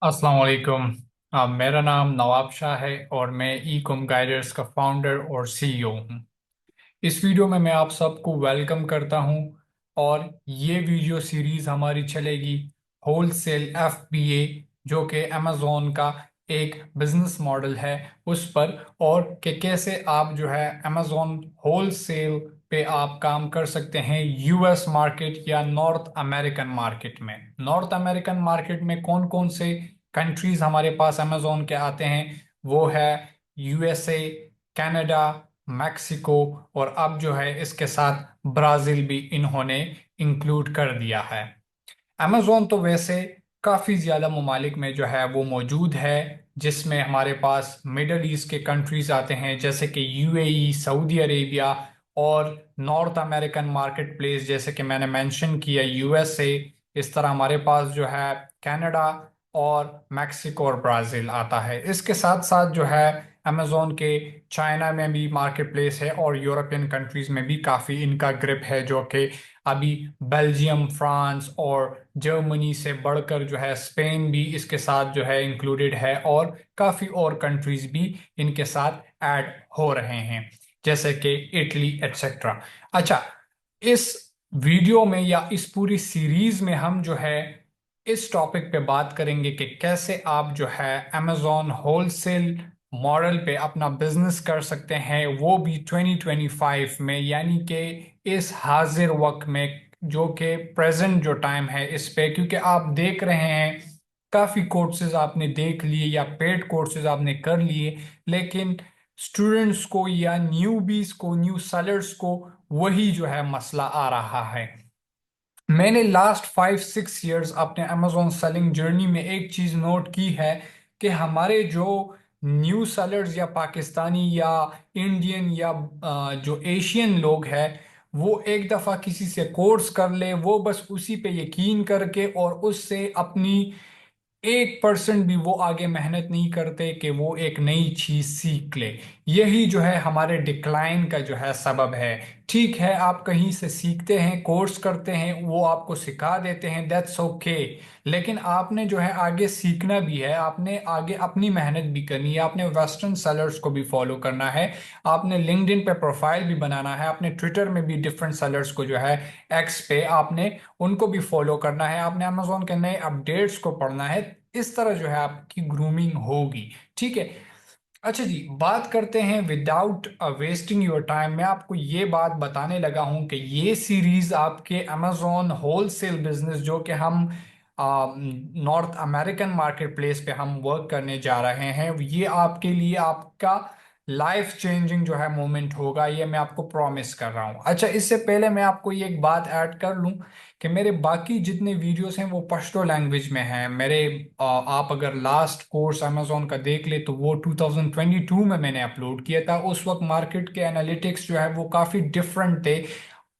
अस्सलाम वालेकुम। मेरा नाम नवाब शाह है और मैं ई कॉम गाइडर्स का फाउंडर और सीईओ हूँ। इस वीडियो में मैं आप सबको वेलकम करता हूँ और ये वीडियो सीरीज हमारी चलेगी होलसेल एफबीए, जो कि अमेज़ॉन का एक बिजनेस मॉडल है उस पर, और कि कैसे आप जो है अमेज़ॉन होलसेल पे आप काम कर सकते हैं यूएस मार्केट या नॉर्थ अमेरिकन मार्केट में। नॉर्थ अमेरिकन मार्केट में कौन कौन से कंट्रीज हमारे पास अमेज़ॉन के आते हैं? वो है यूएसए, कनाडा, मैक्सिको, और अब जो है इसके साथ ब्राजील भी इन्होंने इंक्लूड कर दिया है। अमेज़ॉन तो वैसे काफ़ी ज़्यादा ममालिक में जो है वो मौजूद है, जिसमें हमारे पास मिडल ईस्ट के कंट्रीज आते हैं जैसे कि यूएई, सऊदी अरेबिया, और नॉर्थ अमेरिकन मार्केट प्लेस जैसे कि मैंने मेंशन किया यूएसए। इस तरह हमारे पास जो है कनाडा और मैक्सिको और ब्राज़ील आता है। इसके साथ साथ जो है अमेज़ॉन के चाइना में भी मार्केट प्लेस है और यूरोपियन कंट्रीज में भी काफ़ी इनका ग्रिप है, जो कि अभी बेल्जियम, फ्रांस और जर्मनी से बढ़कर जो है स्पेन भी इसके साथ जो है इंक्लूडेड है, और काफ़ी और कंट्रीज भी इनके साथ ऐड हो रहे हैं जैसे कि इटली एटसेट्रा। अच्छा, इस वीडियो में या इस पूरी सीरीज में हम जो है इस टॉपिक पे बात करेंगे कि कैसे आप जो है अमेज़ॉन होलसेल मॉडल पे अपना बिजनेस कर सकते हैं, वो भी 2025 में, यानी कि इस हाजिर वक्त में, जो कि प्रेजेंट जो टाइम है इस पे। क्योंकि आप देख रहे हैं काफ़ी कोर्सेज आपने देख लिए या पेड कोर्सेज आपने कर लिए, लेकिन स्टूडेंट्स को या न्यूबीज को, न्यू सेलर्स को वही जो है मसला आ रहा है। मैंने लास्ट 5-6 इयर्स अपने अमेजोन सेलिंग जर्नी में एक चीज नोट की है कि हमारे जो न्यू सेलर्स या पाकिस्तानी या इंडियन या जो एशियन लोग हैं, वो एक दफ़ा किसी से कोर्स कर ले, वो बस उसी पे यकीन करके और उससे अपनी 1% भी वो आगे मेहनत नहीं करते कि वो एक नई चीज सीख ले। यही जो है हमारे डिक्लाइन का जो है सबब है। ठीक है, आप कहीं से सीखते हैं, कोर्स करते हैं, वो आपको सिखा देते हैं, दैट्स ओके। लेकिन आपने जो है आगे सीखना भी है, आपने आगे अपनी मेहनत भी करनी है, आपने वेस्टर्न सेलर्स को भी फॉलो करना है, आपने लिंक्डइन पे प्रोफाइल भी बनाना है, आपने ट्विटर में भी डिफरेंट सेलर्स को जो है एक्स पे आपने उनको भी फॉलो करना है, आपने अमेजोन के नए अपडेट्स को पढ़ना है। इस तरह जो है आपकी ग्रूमिंग होगी। ठीक है। अच्छा जी, बात करते हैं विदाउट वेस्टिंग योर टाइम। मैं आपको ये बात बताने लगा हूं कि ये सीरीज आपके अमेजोन होलसेल बिजनेस, जो कि हम नॉर्थ अमेरिकन मार्केट प्लेस पे हम वर्क करने जा रहे हैं, ये आपके लिए आपका लाइफ चेंजिंग जो है मोमेंट होगा, ये मैं आपको प्रॉमिस कर रहा हूँ। अच्छा, इससे पहले मैं आपको ये एक बात ऐड कर लूँ कि मेरे बाकी जितने वीडियोस हैं वो पश्तो लैंग्वेज में हैं। मेरे आप अगर लास्ट कोर्स अमेजोन का देख ले तो वो 2022 में मैंने अपलोड किया था। उस वक्त मार्केट के एनालिटिक्स जो है वो काफ़ी डिफरेंट थे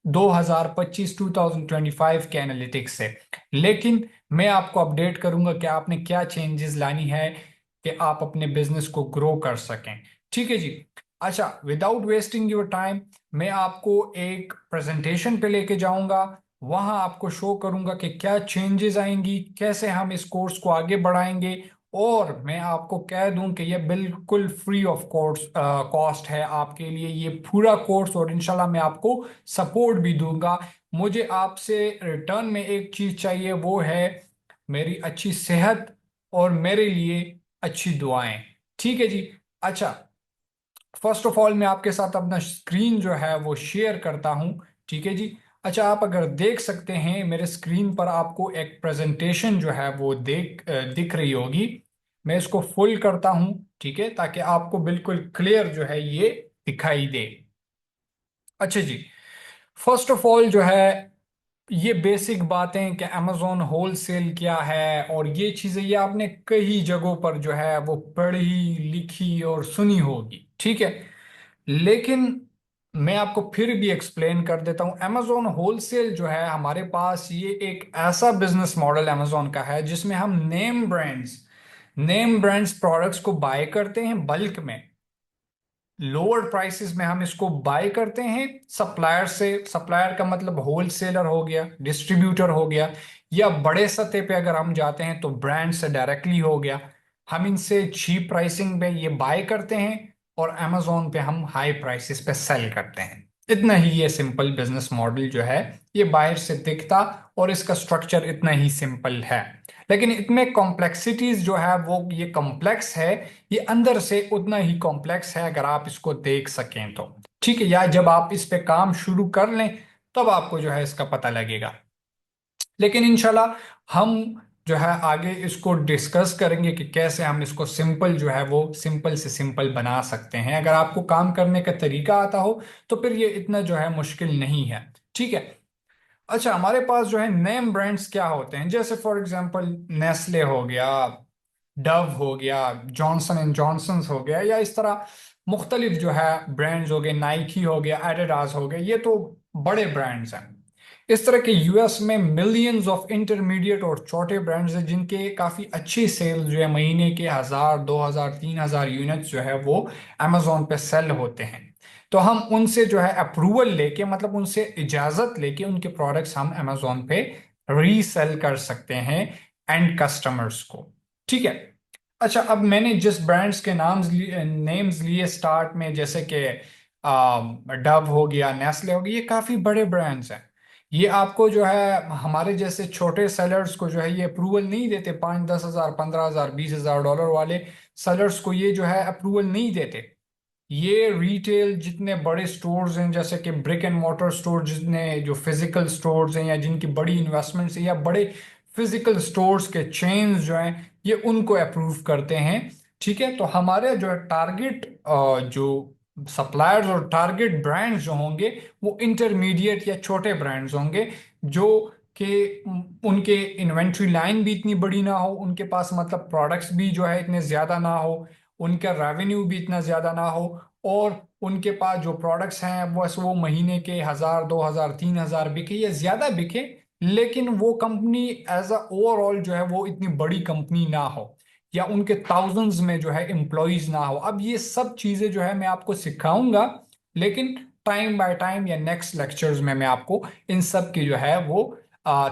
2025 के एनालिटिक्स से। लेकिन मैं आपको अपडेट करूंगा कि आपने क्या चेंजेस लानी है कि आप अपने बिजनेस को ग्रो कर सकें। ठीक है जी। अच्छा, विदाउट वेस्टिंग योर टाइम, मैं आपको एक प्रेजेंटेशन पे लेके जाऊंगा, वहां आपको शो करूंगा कि क्या चेंजेस आएंगी, कैसे हम इस कोर्स को आगे बढ़ाएंगे। और मैं आपको कह दूं कि ये बिल्कुल फ्री ऑफ कोर्स कॉस्ट है आपके लिए ये पूरा कोर्स, और इंशाल्लाह मैं आपको सपोर्ट भी दूंगा। मुझे आपसे रिटर्न में एक चीज चाहिए, वो है मेरी अच्छी सेहत और मेरे लिए अच्छी दुआएं। ठीक है जी। अच्छा, फर्स्ट ऑफ ऑल मैं आपके साथ अपना स्क्रीन जो है वो शेयर करता हूं। ठीक है जी। अच्छा, आप अगर देख सकते हैं मेरे स्क्रीन पर आपको एक प्रेजेंटेशन जो है वो दिख रही होगी। मैं इसको फुल करता हूं, ठीक है, ताकि आपको बिल्कुल क्लियर जो है ये दिखाई दे। अच्छा जी, फर्स्ट ऑफ ऑल जो है ये बेसिक बातें कि अमेजोन होलसेल क्या है और ये चीज़ें, ये आपने कई जगहों पर जो है वो पढ़ी, लिखी और सुनी होगी। ठीक है। लेकिन मैं आपको फिर भी एक्सप्लेन कर देता हूं। अमेजोन होलसेल जो है हमारे पास, ये एक ऐसा बिजनेस मॉडल अमेजोन का है जिसमें हम नेम ब्रांड्स प्रोडक्ट्स को बाय करते हैं बल्क में। लोअर प्राइसेस में हम इसको बाय करते हैं सप्लायर से। सप्लायर का मतलब होलसेलर हो गया, डिस्ट्रीब्यूटर हो गया, या बड़े सतह पे अगर हम जाते हैं तो ब्रांड से डायरेक्टली हो गया। हम इनसे चीप प्राइसिंग पे ये बाय करते हैं और अमेजोन पे हम हाई प्राइसेस पे सेल करते हैं। इतना ही ये सिंपल बिजनेस मॉडल जो है ये बाहर से दिखता, और इसका स्ट्रक्चर इतना ही सिंपल है। लेकिन इसमें कॉम्प्लेक्सिटीज जो है वो ये कॉम्प्लेक्स है, ये अंदर से उतना ही कॉम्प्लेक्स है अगर आप इसको देख सकें तो। ठीक है, या जब आप इस पे काम शुरू कर लें तब आपको जो है इसका पता लगेगा। लेकिन इंशाल्लाह हम जो है आगे इसको डिस्कस करेंगे कि कैसे हम इसको सिंपल जो है वो सिंपल से सिंपल बना सकते हैं। अगर आपको काम करने का तरीका आता हो तो फिर ये इतना जो है मुश्किल नहीं है। ठीक है। अच्छा, हमारे पास जो है नेम ब्रांड्स क्या होते हैं, जैसे फॉर एग्जांपल नेस्ले हो गया, डव हो गया, जॉनसन एंड जॉनसन हो गया, या इस तरह मुख्तलिफ जो है ब्रांड्स हो गए, नाइकी हो गया, एडिडास हो गया, ये तो बड़े ब्रांड्स हैं। इस तरह के यूएस में मिलियंस ऑफ इंटरमीडिएट और छोटे ब्रांड्स हैं जिनके काफ़ी अच्छी सेल जो है महीने के 1,000 2,000 3,000 यूनिट्स जो है वो अमेजोन पे सेल होते हैं। तो हम उनसे जो है अप्रूवल लेके, मतलब उनसे इजाज़त लेके उनके प्रोडक्ट्स हम अमेजोन पे रीसेल कर सकते हैं एंड कस्टमर्स को। ठीक है। अच्छा, अब मैंने जिस ब्रांड्स के नेम्स लिए स्टार्ट में, जैसे कि डव हो गया, नेस्ले हो गया, ये काफ़ी बड़े ब्रांड्स हैं। ये आपको जो है हमारे जैसे छोटे सेलर्स को जो है ये अप्रूवल नहीं देते। 5-10 हज़ार, 15,000, 20,000 डॉलर वाले सेलर्स को ये जो है अप्रूवल नहीं देते। ये रिटेल जितने बड़े स्टोर्स हैं, जैसे कि ब्रिक एंड मोटर स्टोर, जितने जो फिजिकल स्टोर्स हैं या जिनकी बड़ी इन्वेस्टमेंट्स है, या बड़े फिजिकल स्टोर्स के चेन्स जो हैं, ये उनको अप्रूव करते हैं। ठीक है। तो हमारे जो है टारगेट जो सप्लायर्स और टारगेट ब्रांड्स जो होंगे वो इंटरमीडिएट या छोटे ब्रांड्स होंगे, जो कि उनके इन्वेंट्री लाइन भी इतनी बड़ी ना हो, उनके पास मतलब प्रोडक्ट्स भी जो है इतने ज़्यादा ना हो, उनका रेवेन्यू भी इतना ज़्यादा ना हो, और उनके पास जो प्रोडक्ट्स हैं बस वो महीने के 1,000 2,000 3,000 बिके या ज़्यादा बिके, लेकिन वो कंपनी एज अ ओवरऑल जो है वो इतनी बड़ी कंपनी ना हो, या उनके थाउजेंड्स में जो है एम्प्लॉयज ना हो। अब ये सब चीज़ें जो है मैं आपको सिखाऊंगा, लेकिन टाइम बाय टाइम या नेक्स्ट लेक्चर्स में मैं आपको इन सब की जो है वो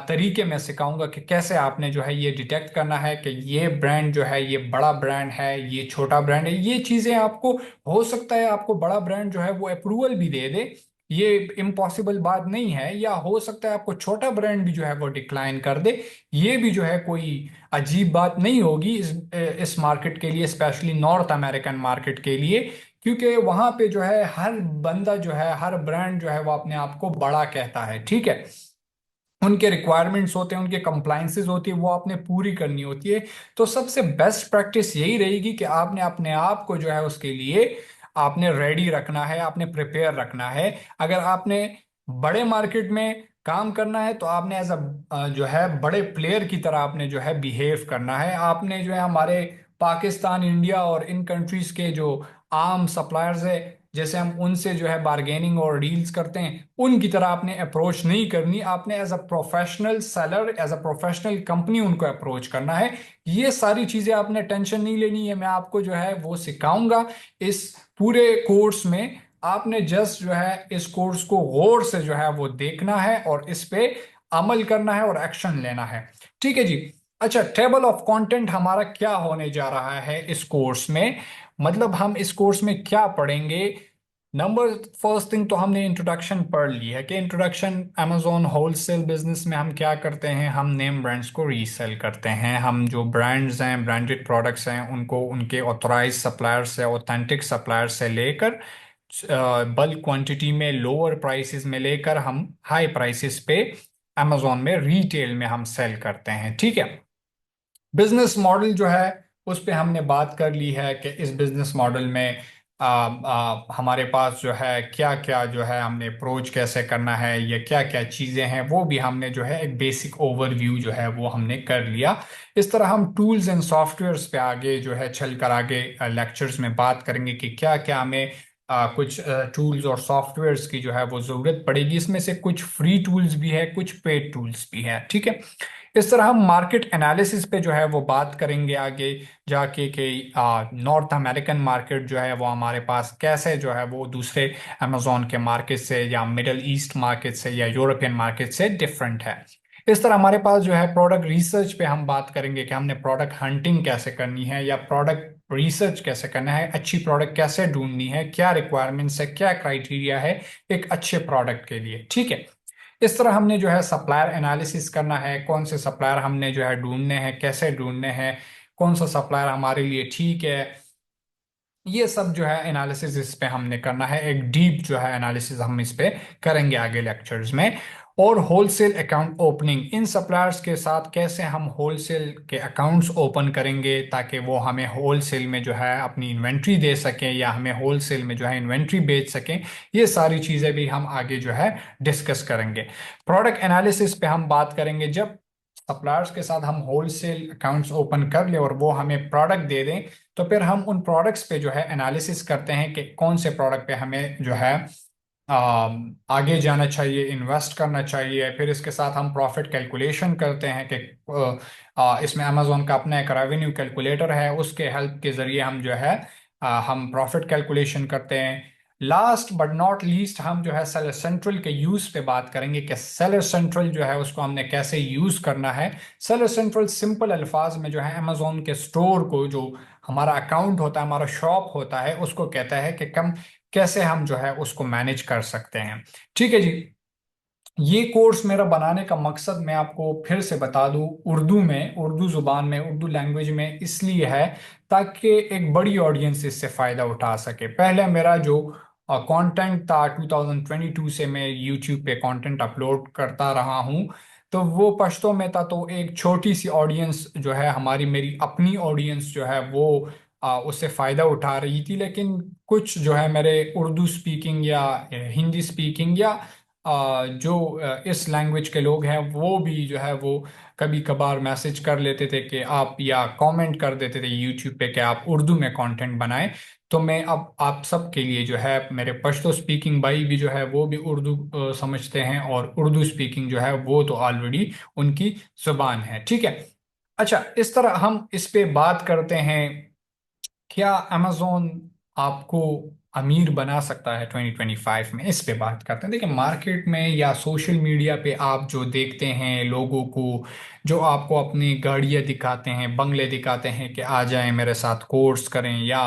तरीके में सिखाऊंगा कि कैसे आपने जो है ये डिटेक्ट करना है कि ये ब्रांड जो है ये बड़ा ब्रांड है, ये छोटा ब्रांड है। ये चीज़ें आपको, हो सकता है आपको बड़ा ब्रांड जो है वो अप्रूवल भी दे दे, ये इम्पॉसिबल बात नहीं है, या हो सकता है आपको छोटा ब्रांड भी जो है वो डिक्लाइन कर दे। ये भी जो है कोई अजीब बात नहीं होगी इस मार्केट के लिए, स्पेशली नॉर्थ अमेरिकन मार्केट के लिए, क्योंकि वहां पे जो है हर बंदा जो है, हर ब्रांड जो है वो अपने आप को बड़ा कहता है। ठीक है। उनके रिक्वायरमेंट्स होते हैं, उनके कंप्लाइंसेस होती है, वो आपने पूरी करनी होती है। तो सबसे बेस्ट प्रैक्टिस यही रहेगी कि आपने अपने आप को जो है उसके लिए आपने रेडी रखना है, आपने प्रिपेयर रखना है। अगर आपने बड़े मार्केट में काम करना है तो आपने एज अ जो है बड़े प्लेयर की तरह आपने जो है बिहेव करना है। आपने जो है हमारे पाकिस्तान, इंडिया और इन कंट्रीज के जो आम सप्लायर्स है, जैसे हम उनसे जो है बार्गेनिंग और डील्स करते हैं, उनकी तरह आपने अप्रोच नहीं करनी। आपने as a professional seller, as a professional company उनको अप्रोच करना है। ये सारी चीजें आपने टेंशन नहीं लेनी है, मैं आपको जो है वो सिखाऊंगा इस पूरे कोर्स में। आपने जस्ट जो है इस कोर्स को गौर से जो है वो देखना है और इस पे अमल करना है और एक्शन लेना है। ठीक है जी। अच्छा, टेबल ऑफ कंटेंट हमारा क्या होने जा रहा है इस कोर्स में, मतलब हम इस कोर्स में क्या पढ़ेंगे। नंबर फर्स्ट थिंग तो हमने इंट्रोडक्शन पढ़ ली है कि इंट्रोडक्शन अमेजोन होलसेल बिजनेस में हम क्या करते हैं, हम नेम ब्रांड्स को रीसेल करते हैं। हम जो ब्रांड्स हैं, ब्रांडेड प्रोडक्ट्स हैं, उनको उनके ऑथराइज सप्लायर से, ऑथेंटिक सप्लायर से लेकर बल्क क्वांटिटी में लोअर प्राइसेस में लेकर हम हाई प्राइसेस पे अमेजोन में रिटेल में हम सेल करते हैं। ठीक है। बिजनेस मॉडल जो है उस पे हमने बात कर ली है कि इस बिजनेस मॉडल में हमारे पास जो है क्या क्या जो है हमने अप्रोच कैसे करना है, या क्या क्या चीज़ें हैं, वो भी हमने जो है एक बेसिक ओवरव्यू जो है वो हमने कर लिया। इस तरह हम टूल्स एंड सॉफ्टवेयर्स पे आगे जो है चल कर आगे लेक्चर्स में बात करेंगे कि क्या क्या हमें कुछ टूल्स और सॉफ्टवेयर्स की जो है वो ज़रूरत पड़ेगी। इसमें से कुछ फ्री टूल्स भी है, कुछ पेड टूल्स भी है। ठीक है। इस तरह हम मार्केट एनालिसिस पे जो है वो बात करेंगे आगे जाके कि नॉर्थ अमेरिकन मार्केट जो है वो हमारे पास कैसे जो है वो दूसरे अमेजोन के मार्केट से या मिडल ईस्ट मार्केट से या यूरोपियन मार्केट से डिफरेंट है। इस तरह हमारे पास जो है प्रोडक्ट रिसर्च पे हम बात करेंगे कि हमने प्रोडक्ट हंटिंग कैसे करनी है या प्रोडक्ट रिसर्च कैसे करना है, अच्छी प्रोडक्ट कैसे ढूंढनी है, क्या रिक्वायरमेंट्स है, क्या क्राइटेरिया है एक अच्छे प्रोडक्ट के लिए। ठीक है। इस तरह हमने जो है सप्लायर एनालिसिस करना है, कौन से सप्लायर हमने जो है ढूंढने हैं, कैसे ढूंढने हैं, कौन सा सप्लायर हमारे लिए ठीक है, ये सब जो है एनालिसिस इस पे हमने करना है। एक डीप जो है एनालिसिस हम इस पे करेंगे आगे लेक्चर्स में। और होलसेल अकाउंट ओपनिंग, इन सप्लायर्स के साथ कैसे हम होलसेल के अकाउंट्स ओपन करेंगे ताकि वो हमें होलसेल में जो है अपनी इन्वेंट्री दे सकें या हमें होलसेल में जो है इन्वेंट्री बेच सकें, ये सारी चीज़ें भी हम आगे जो है डिस्कस करेंगे। प्रोडक्ट एनालिसिस पे हम बात करेंगे, जब सप्लायर्स के साथ हम होलसेल अकाउंट्स ओपन कर ले और वो हमें प्रोडक्ट दे दें, तो फिर हम उन प्रोडक्ट्स पे जो है एनालिसिस करते हैं कि कौन से प्रोडक्ट पे हमें जो है आगे जाना चाहिए, इन्वेस्ट करना चाहिए। फिर इसके साथ हम प्रॉफिट कैलकुलेशन करते हैं कि इसमें अमेजोन का अपना एक रेवेन्यू कैलकुलेटर है, उसके हेल्प के जरिए हम जो है हम प्रॉफिट कैलकुलेशन करते हैं। लास्ट बट नॉट लीस्ट हम जो है सेलर सेंट्रल के यूज पे बात करेंगे कि सेलर सेंट्रल जो है उसको हमने कैसे यूज करना है। सेलर सेंट्रल सिंपल अल्फाज में जो है अमेजोन के स्टोर को, जो हमारा अकाउंट होता है, हमारा शॉप होता है, उसको कहता है कि कम कैसे हम जो है उसको मैनेज कर सकते हैं। ठीक है जी। ये कोर्स मेरा बनाने का मकसद मैं आपको फिर से बता दूं, उर्दू में, उर्दू जुबान में, उर्दू लैंग्वेज में इसलिए है ताकि एक बड़ी ऑडियंस इससे फ़ायदा उठा सके। पहले मेरा जो कंटेंट था 2022 से मैं यूट्यूब पे कंटेंट अपलोड करता रहा हूँ, तो वो पश्तो में था, तो एक छोटी सी ऑडियंस जो है हमारी, मेरी अपनी ऑडियंस जो है वो उससे फ़ायदा उठा रही थी। लेकिन कुछ जो है मेरे उर्दू स्पीकिंग या हिंदी स्पीकिंग या जो इस लैंग्वेज के लोग हैं वो भी जो है वो कभी कभार मैसेज कर लेते थे कि आप, या कमेंट कर देते थे यूट्यूब पे कि आप उर्दू में कंटेंट बनाएं। तो मैं अब आप सब के लिए जो है, मेरे पश्तो स्पीकिंग भाई भी जो है वो भी उर्दू समझते हैं और उर्दू स्पीकिंग जो है वो तो ऑलरेडी उनकी जुबान है। ठीक है। अच्छा, इस तरह हम इस पे बात करते हैं, क्या अमेजोन आपको अमीर बना सकता है 2025 में, इस पे बात करते हैं। देखिए, मार्केट में या सोशल मीडिया पे आप जो देखते हैं लोगों को, जो आपको अपनी गाड़ियां दिखाते हैं, बंगले दिखाते हैं कि आ जाएं मेरे साथ कोर्स करें, या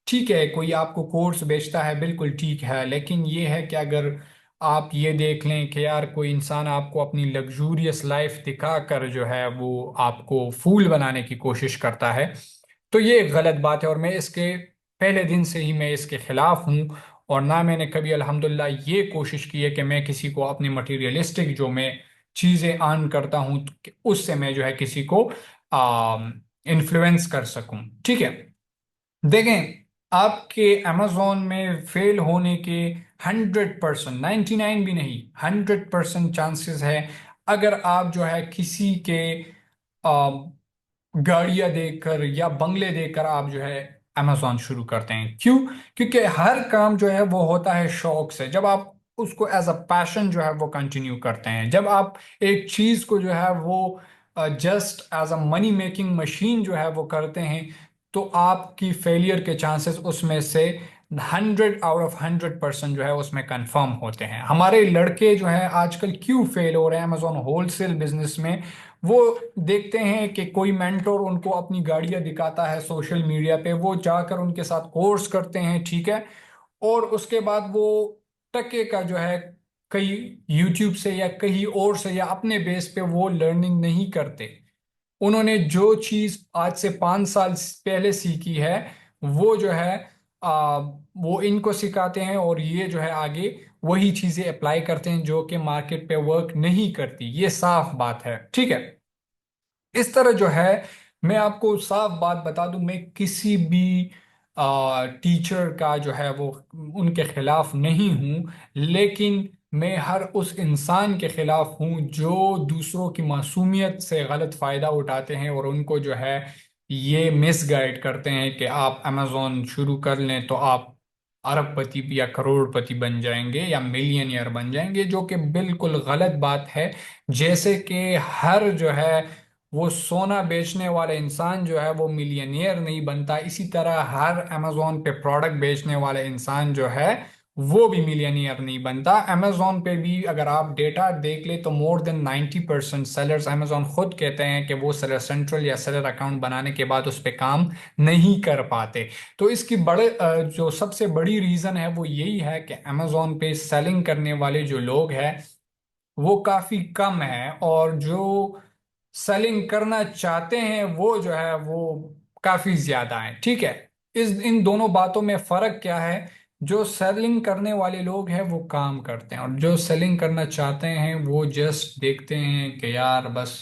ठीक है कोई आपको कोर्स बेचता है, बिल्कुल ठीक है, लेकिन ये है कि अगर आप ये देख लें कि यार कोई इंसान आपको अपनी लग्जूरियस लाइफ दिखाकर जो है वो आपको फूल बनाने की कोशिश करता है, तो ये एक गलत बात है। और मैं इसके पहले दिन से ही मैं इसके खिलाफ हूँ। और ना मैंने कभी अल्हम्दुलिल्लाह ये कोशिश की है कि मैं किसी को अपनी मटेरियलिस्टिक जो मैं चीज़ें अर्न करता हूँ उससे मैं जो है किसी को इन्फ्लुएंस कर सकूं। ठीक है। देखें, आपके अमेजोन में फेल होने के 100%, 99 भी नहीं, 100% चांसेस है अगर आप जो है किसी के गाड़ियां देखकर या बंगले देखकर आप जो है अमेजोन शुरू करते हैं। क्यों? क्योंकि हर काम जो है वो होता है शौक से। जब आप उसको एज अ पैशन जो है वो कंटिन्यू करते हैं, जब आप एक चीज को जो है वो just as a money making machine जो है वो करते हैं, तो आपकी फेलियर के चांसेस उसमें से 100 आउट ऑफ 100% जो है उसमें कंफर्म होते हैं। हमारे लड़के जो है आजकल क्यों फेल हो रहे हैं अमेजोन होलसेल बिजनेस में? वो देखते हैं कि कोई मेंटोर उनको अपनी गाड़ियां दिखाता है सोशल मीडिया पे, वो जाकर उनके साथ कोर्स करते हैं, ठीक है, और उसके बाद वो टके का जो है कहीं यूट्यूब से या कहीं और से या अपने बेस पे वो लर्निंग नहीं करते। उन्होंने जो चीज आज से 5 साल पहले सीखी है वो जो है वो इनको सिखाते हैं, और ये जो है आगे वही चीजें अप्लाई करते हैं जो कि मार्केट पे वर्क नहीं करती। ये साफ बात है। ठीक है। इस तरह जो है, मैं आपको साफ बात बता दूं, मैं किसी भी टीचर का जो है वो उनके खिलाफ नहीं हूं, लेकिन मैं हर उस इंसान के खिलाफ हूं जो दूसरों की मासूमियत से गलत फायदा उठाते हैं और उनको जो है ये मिसगाइड करते हैं कि आप अमेजोन शुरू कर लें तो आप अरबपति या करोड़पति बन जाएंगे या मिलियनियर बन जाएंगे, जो कि बिल्कुल गलत बात है। जैसे कि हर जो है वो सोना बेचने वाला इंसान जो है वो मिलियनियर नहीं बनता, इसी तरह हर अमेजोन पे प्रोडक्ट बेचने वाला इंसान जो है वो भी मिलियनियर नहीं बनता। अमेजोन पे भी अगर आप डेटा देख ले तो मोर देन 90% सेलर्स, अमेजोन खुद कहते हैं कि वो सेलर सेंट्रल या सेलर अकाउंट बनाने के बाद उस पर काम नहीं कर पाते। तो इसकी जो सबसे बड़ी रीजन है वो यही है कि अमेजोन पे सेलिंग करने वाले जो लोग हैं वो काफी कम है, और जो सेलिंग करना चाहते हैं वो जो है वो काफी ज्यादा है। ठीक है, इस इन दोनों बातों में फर्क क्या है? जो सेलिंग करने वाले लोग हैं वो काम करते हैं, और जो सेलिंग करना चाहते हैं वो जस्ट देखते हैं कि यार बस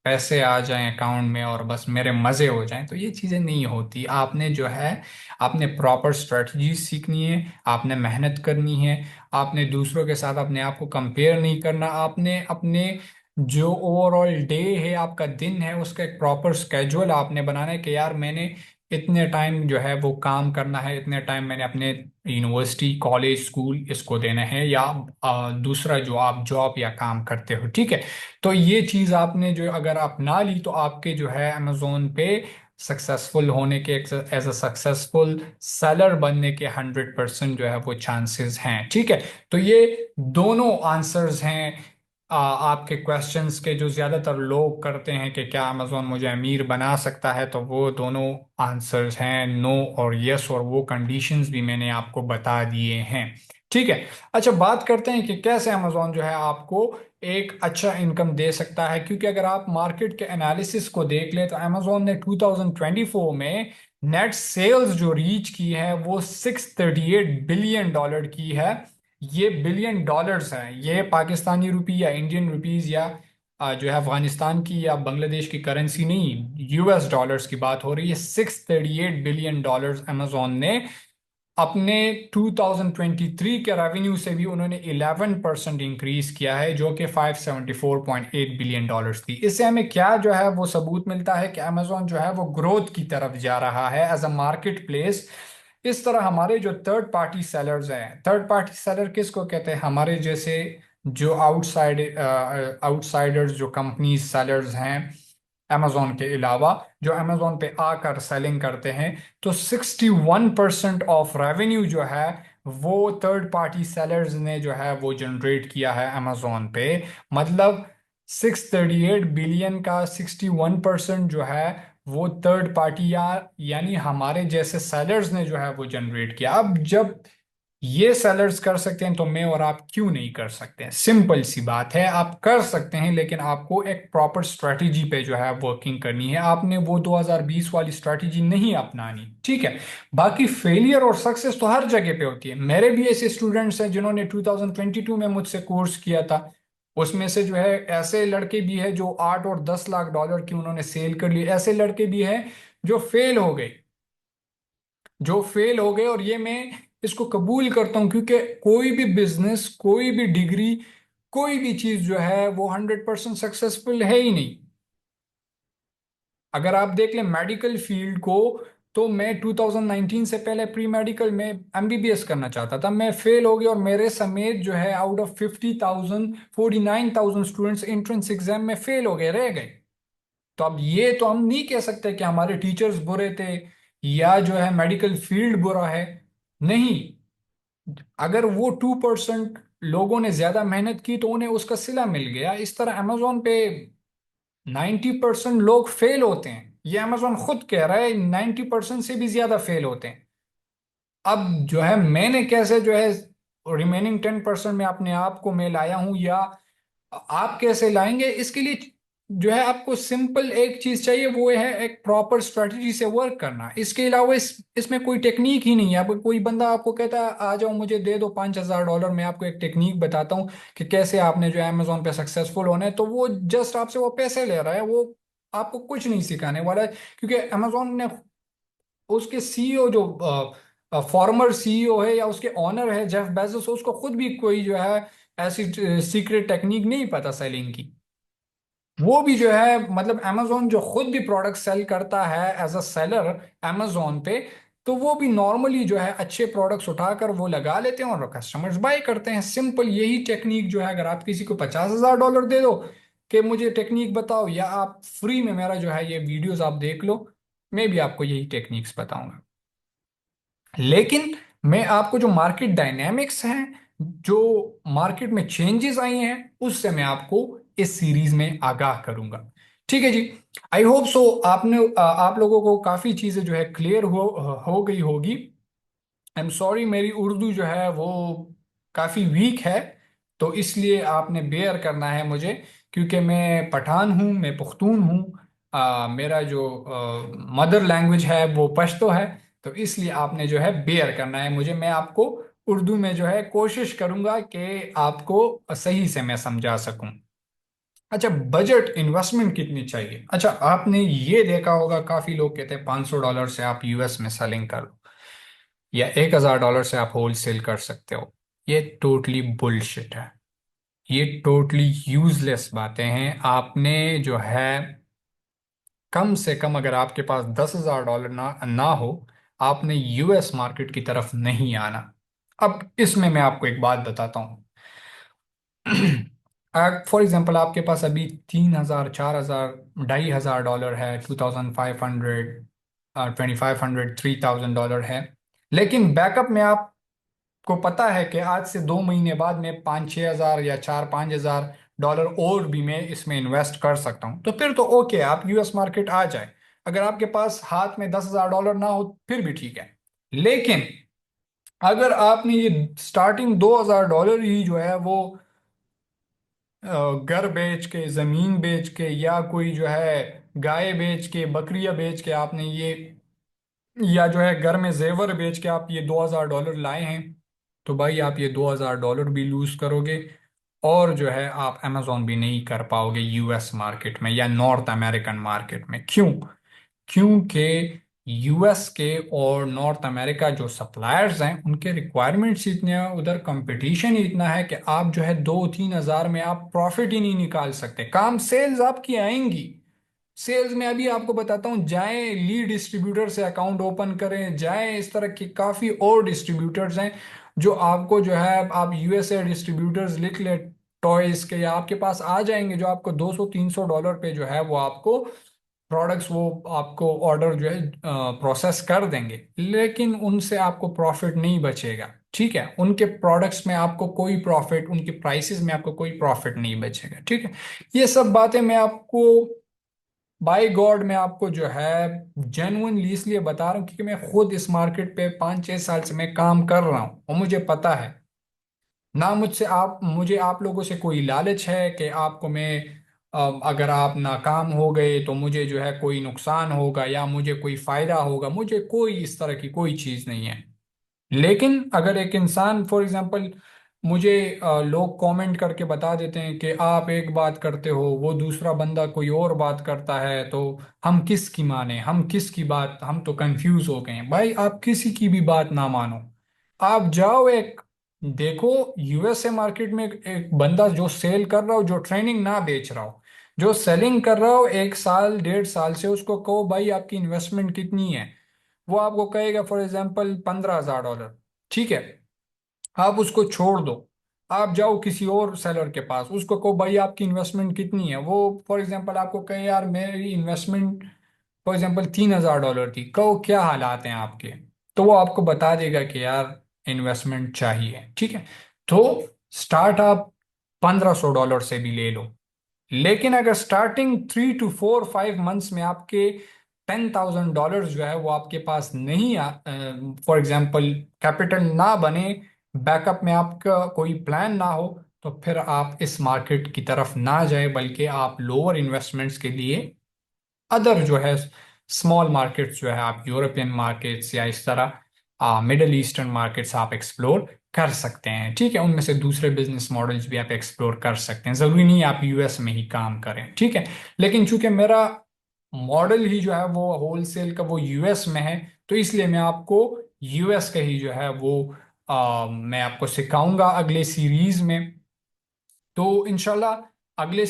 पैसे आ जाएं अकाउंट में और बस मेरे मजे हो जाएं। तो ये चीजें नहीं होती। आपने जो है आपने प्रॉपर स्ट्रेटजी सीखनी है, आपने मेहनत करनी है, आपने दूसरों के साथ अपने आप को कंपेयर नहीं करना, आपने अपने जो ओवरऑल डे है, आपका दिन है, उसका एक प्रॉपर स्केड्यूल आपने बनाना है कि यार मैंने इतने टाइम जो है वो काम करना है, इतने टाइम मैंने अपने यूनिवर्सिटी कॉलेज स्कूल इसको देना है, या दूसरा जो आप जॉब या काम करते हो। ठीक है, तो ये चीज़ आपने जो अगर अपना ली तो आपके जो है अमेजोन पे सक्सेसफुल होने के, एज अ सक्सेसफुल सेलर बनने के 100% जो है वो चांसेस हैं। ठीक है, तो ये दोनों आंसर्स हैं आपके क्वेश्चंस के, जो ज्यादातर लोग करते हैं कि क्या अमेजोन मुझे अमीर बना सकता है, तो वो दोनों आंसर्स हैं, नो और यस, और वो कंडीशंस भी मैंने आपको बता दिए हैं। ठीक है, अच्छा बात करते हैं कि कैसे अमेजोन जो है आपको एक अच्छा इनकम दे सकता है। क्योंकि अगर आप मार्केट के एनालिसिस को देख लें तो अमेजोन ने 2024 में नेट सेल्स जो रीच की है वो $638 बिलियन की है। ये बिलियन डॉलर्स हैं, ये पाकिस्तानी रुपी या इंडियन रुपीज या जो है अफगानिस्तान की या बांग्लादेश की करेंसी नहीं, यूएस डॉलर्स की बात हो रही है। $638 बिलियन अमेजोन ने अपने 2023 के रेवेन्यू से भी उन्होंने 11% इंक्रीज किया है, जो कि $574.8 बिलियन थी। इससे हमें क्या जो है वो सबूत मिलता है कि अमेजोन जो है वो ग्रोथ की तरफ जा रहा है एज अ मार्केट प्लेस। इस तरह हमारे जो थर्ड पार्टी सेलर्स हैं, थर्ड पार्टी सेलर किसको कहते हैं? हमारे जैसे जो आउटसाइडर्स जो कंपनी सेलर्स हैं अमेजोन के अलावा, जो अमेजोन पे आकर सेलिंग करते हैं, तो 61% ऑफ रेवेन्यू जो है वो थर्ड पार्टी सेलर्स ने जो है वो जनरेट किया है अमेजोन पे। मतलब 638 बिलियन का 61% जो है वो थर्ड पार्टी या यानी हमारे जैसे सेलर्स ने जो है वो जनरेट किया। अब जब ये सेलर्स कर सकते हैं तो मैं और आप क्यों नहीं कर सकते हैं? सिंपल सी बात है, आप कर सकते हैं, लेकिन आपको एक प्रॉपर स्ट्रेटेजी पे जो है वर्किंग करनी है। आपने वो 2020 वाली स्ट्रेटेजी नहीं अपनानी। ठीक है, बाकी फेलियर और सक्सेस तो हर जगह पे होती है। मेरे भी ऐसे स्टूडेंट्स हैं जिन्होंने 2022 में मुझसे कोर्स किया था, उसमें से जो है ऐसे लड़के भी हैं जो 8 और 10 लाख डॉलर की उन्होंने सेल कर ली, ऐसे लड़के भी हैं जो फेल हो गए, और ये मैं इसको कबूल करता हूं, क्योंकि कोई भी बिजनेस, कोई भी डिग्री, कोई भी चीज जो है वो 100% सक्सेसफुल है ही नहीं। अगर आप देख लें मेडिकल फील्ड को, तो मैं 2019 से पहले प्री मेडिकल में एमबीबीएस करना चाहता था, मैं फेल हो गया, और मेरे समेत जो है out of 50,000 49,000 students entrance exam में फेल हो गए, रह गए। तो अब ये तो हम नहीं कह सकते कि हमारे टीचर्स बुरे थे या जो है मेडिकल फील्ड बुरा है। नहीं, अगर वो 2% लोगों ने ज्यादा मेहनत की तो उन्हें उसका सिला मिल गया। इस तरह अमेजोन पे 90% लोग फेल होते हैं, ये अमेजोन खुद कह रहा है, 90% से भी ज्यादा फेल होते हैं। अब जो है मैंने कैसे जो है रिमेनिंग 10% में अपने आप को मैं लाया हूं, या आप कैसे लाएंगे, इसके लिए जो है आपको सिंपल एक चीज चाहिए, वो है एक प्रॉपर स्ट्रेटजी से वर्क करना। इसके अलावा इसमें कोई टेक्निक ही नहीं है। अब कोई बंदा आपको कहता है आ जाओ मुझे दे दो $5,000, मैं आपको एक टेक्निक बताता हूँ कि कैसे आपने जो है अमेजोन पे सक्सेसफुल होना है, तो वो जस्ट आपसे वो पैसे ले रहा है, वो आपको कुछ नहीं सिखाने वाला है। क्योंकि अमेजोन ने उसके सीईओ जो फॉर्मर सीईओ है या उसके ऑनर है जेफ बेजोस, उसको खुद भी कोई जो है ऐसी सीक्रेट टेक्निक नहीं पता सेलिंग की। वो भी जो है मतलब अमेजोन जो खुद भी प्रोडक्ट सेल करता है एज अ सेलर अमेजोन पे, तो वो भी नॉर्मली जो है अच्छे प्रोडक्ट्स उठाकर वो लगा लेते हैं और कस्टमर्स बाय करते हैं। सिंपल यही टेक्निक जो है, अगर आप किसी को $50,000 दे दो कि मुझे टेक्निक बताओ, या आप फ्री में मेरा जो है ये वीडियोस आप देख लो, मैं भी आपको यही टेक्निक्स बताऊंगा। लेकिन मैं आपको जो मार्केट डायनेमिक्स हैं, जो मार्केट में चेंजेस आई हैं, उससे मैं आपको इस सीरीज में आगाह करूंगा। ठीक है जी। आई होप सो आप लोगों को काफी चीजें जो है क्लियर हो गई होगी। आई एम सॉरी, मेरी उर्दू जो है वो काफ़ी वीक है, तो इसलिए आपने बेयर करना है मुझे, क्योंकि मैं पठान हूँ, मैं पख्तून हूँ। मेरा जो मदर लैंग्वेज है वो पश्तो है। तो इसलिए आपने जो है बेयर करना है मुझे। मैं आपको उर्दू में जो है कोशिश करूंगा कि आपको सही से मैं समझा सकूं। अच्छा, बजट इन्वेस्टमेंट कितनी चाहिए? अच्छा, आपने ये देखा होगा काफ़ी लोग कहते हैं $500 से आप यूएस में सेलिंग कर लो, या $1,000 से आप होलसेल कर सकते हो। ये टोटली बुलशिट है। ये टोटली यूजलेस बातें हैं। आपने जो है कम से कम, अगर आपके पास $10,000 ना ना हो, आपने यूएस मार्केट की तरफ नहीं आना। अब इसमें मैं आपको एक बात बताता हूँ। फॉर एग्जाम्पल, आपके पास अभी 3,000, 4,000, $2,500 है, 2,500, 2,500, $3,000 है। लेकिन बैकअप में को पता है कि आज से 2 महीने बाद में 5-6 हज़ार या 4-5 हज़ार डॉलर और भी मैं इसमें इन्वेस्ट कर सकता हूँ। तो फिर तो ओके, आप यूएस मार्केट आ जाए। अगर आपके पास हाथ में $10,000 ना हो फिर भी ठीक है। लेकिन अगर आपने ये स्टार्टिंग $2,000 ही जो है वो घर बेच के, जमीन बेच के, या कोई जो है गाय बेच के, बकरियां बेच के आपने ये, या जो है घर में जेवर बेच के आप ये $2,000 लाए हैं, तो भाई आप ये $2,000 भी लूज करोगे। और जो है आप अमेजोन भी नहीं कर पाओगे यूएस मार्केट में या नॉर्थ अमेरिकन मार्केट में। क्यों? क्योंकि यूएस के और नॉर्थ अमेरिका जो सप्लायर्स हैं, उनके रिक्वायरमेंट्स इतने हैं, उधर कंपटीशन ही इतना है कि आप जो है 2-3 हज़ार में आप प्रॉफिट ही नहीं निकाल सकते। काम सेल्स आपकी आएंगी। सेल्स में अभी आपको बताता हूँ, जाएं लीड डिस्ट्रीब्यूटर से अकाउंट ओपन करें, जाएं इस तरह के काफ़ी और डिस्ट्रीब्यूटर्स हैं जो आपको जो है, आप यूएसए डिस्ट्रीब्यूटर्स लिख ले टॉयज के, या आपके पास आ जाएंगे जो आपको $200-300 पे जो है वो आपको प्रोडक्ट्स, वो आपको ऑर्डर जो है प्रोसेस कर देंगे। लेकिन उनसे आपको प्रॉफिट नहीं बचेगा। ठीक है, उनके प्रोडक्ट्स में आपको कोई प्रॉफिट, उनके प्राइसेस में आपको कोई प्रॉफिट नहीं बचेगा। ठीक है, ये सब बातें मैं आपको, बाय गॉड, मैं आपको जो है जेन्युइनली इसलिए बता रहा हूँ क्योंकि मैं खुद इस मार्केट पे 5-6 साल से मैं काम कर रहा हूँ और मुझे पता है। ना मुझे आप लोगों से कोई लालच है कि आपको मैं, अगर आप नाकाम हो गए तो मुझे जो है कोई नुकसान होगा या मुझे कोई फायदा होगा। मुझे कोई इस तरह की कोई चीज़ नहीं है। लेकिन अगर एक इंसान, फॉर एग्जांपल, मुझे लोग कमेंट करके बता देते हैं कि आप एक बात करते हो, वो दूसरा बंदा कोई और बात करता है, तो हम किसकी माने, हम किसकी बात, हम तो कंफ्यूज हो गए हैं। भाई आप किसी की भी बात ना मानो। आप जाओ, एक देखो यूएसए मार्केट में एक बंदा जो सेल कर रहा हो, जो ट्रेनिंग ना बेच रहा हो, जो सेलिंग कर रहा हो 1 साल 1.5 साल से, उसको कहो भाई आपकी इन्वेस्टमेंट कितनी है। वो आपको कहेगा फॉर एग्जाम्पल $15,000। ठीक है, आप उसको छोड़ दो, आप जाओ किसी और सेलर के पास, उसको कहो भाई आपकी इन्वेस्टमेंट कितनी है। वो फॉर एग्जाम्पल आपको कहे यार मेरी इन्वेस्टमेंट फॉर एग्जाम्पल $3,000 थी। कहो क्या हालात हैं आपके, तो वो आपको बता देगा कि यार इन्वेस्टमेंट चाहिए। ठीक है, तो स्टार्ट आप $1,500 से भी ले लो। लेकिन अगर स्टार्टिंग 3 to 4 5 मंथ्स में आपके $10,000 जो है वो आपके पास नहीं, फॉर एग्जाम्पल कैपिटल ना बने, बैकअप में आपका कोई प्लान ना हो, तो फिर आप इस मार्केट की तरफ ना जाए, बल्कि आप लोअर इन्वेस्टमेंट्स के लिए अदर जो है स्मॉल मार्केट्स जो है, आप यूरोपियन मार्केट्स या इस तरह मिडल ईस्टर्न मार्केट्स आप एक्सप्लोर कर सकते हैं। ठीक है, उनमें से दूसरे बिजनेस मॉडल्स भी आप एक्सप्लोर कर सकते हैं। ज़रूरी नहीं आप यूएस में ही काम करें। ठीक है, लेकिन चूंकि मेरा मॉडल ही जो है वो होलसेल का वो यूएस में है, तो इसलिए मैं आपको यूएस का ही जो है वो मैं आपको सिखाऊंगा अगले सीरीज में। तो इंशाल्लाह अगले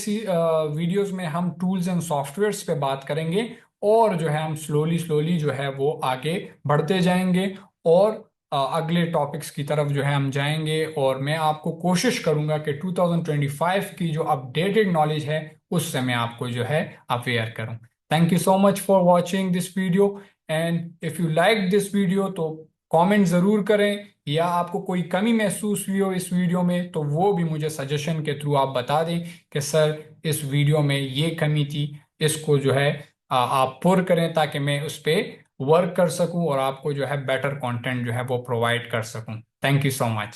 वीडियोस में हम टूल्स एंड सॉफ्टवेयर्स पे बात करेंगे, और जो है हम स्लोली स्लोली जो है वो आगे बढ़ते जाएंगे और अगले टॉपिक्स की तरफ जो है हम जाएंगे। और मैं आपको कोशिश करूंगा कि 2025 की जो अपडेटेड नॉलेज है उससे मैं आपको जो है अवेयर करूं। Thank you so much for watching this video, and if you like this video तो कमेंट ज़रूर करें, या आपको कोई कमी महसूस हुई हो इस वीडियो में तो वो भी मुझे सजेशन के थ्रू आप बता दें कि सर इस वीडियो में ये कमी थी, इसको जो है आप पुर करें ताकि मैं उस पर वर्क कर सकूं और आपको जो है बेटर कंटेंट जो है वो प्रोवाइड कर सकूं। Thank you so much.